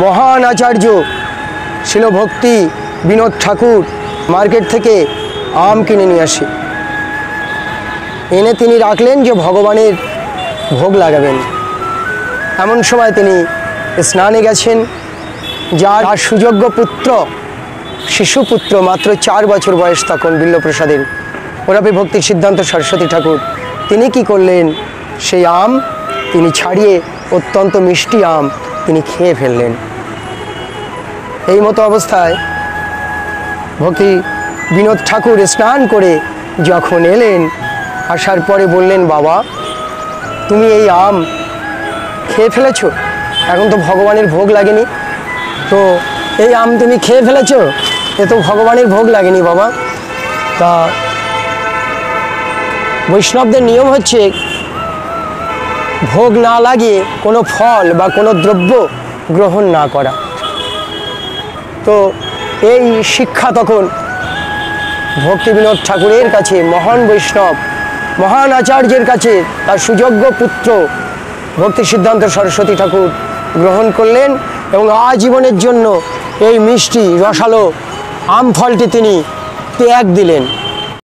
মহান আচার্য শিল ভক্তি বিনোদ ঠাকুর মার্কেট থেকে আম কিনে নিয়ে আসে, এনে তিনি রাখলেন যে ভগবানের ভোগ লাগাবেন। এমন সময় তিনি স্নানে গেছেন। যার সুযোগ্য পুত্র, শিশুপুত্র, মাত্র 4 বছর বয়স তখন বিল্লপ্রসাদের, ওরফে ভক্তি সিদ্ধান্ত সরস্বতী ঠাকুর, তিনি কি করলেন, সেই আম তিনি ছাড়িয়ে, অত্যন্ত মিষ্টি আম তিনি খেয়ে ফেললেন। এই মতো অবস্থায় ভক্তি বিনোদ ঠাকুর স্নান করে যখন এলেন, আসার পরে বললেন, বাবা তুমি এই আম খেয়ে ফেলেছ, এখন তো ভগবানের ভোগ লাগেনি, তো এই আম তুমি খেয়ে ফেলেছ, এ তো ভগবানের ভোগ লাগেনি বাবা। তা বৈষ্ণবদের নিয়ম হচ্ছে ভোগ না লাগিয়ে কোনো ফল বা কোনো দ্রব্য গ্রহণ না করা। তো এই শিক্ষা তখন ভক্তি বিনোদ ঠাকুরের কাছে, মহান বৈষ্ণব মহান আচার্যের কাছে তার সুযোগ্য পুত্র ভক্তি সিদ্ধান্ত সরস্বতী ঠাকুর গ্রহণ করলেন এবং আজীবনের জন্য এই মিষ্টি রসালো আম ফলটি তিনি ত্যাগ দিলেন।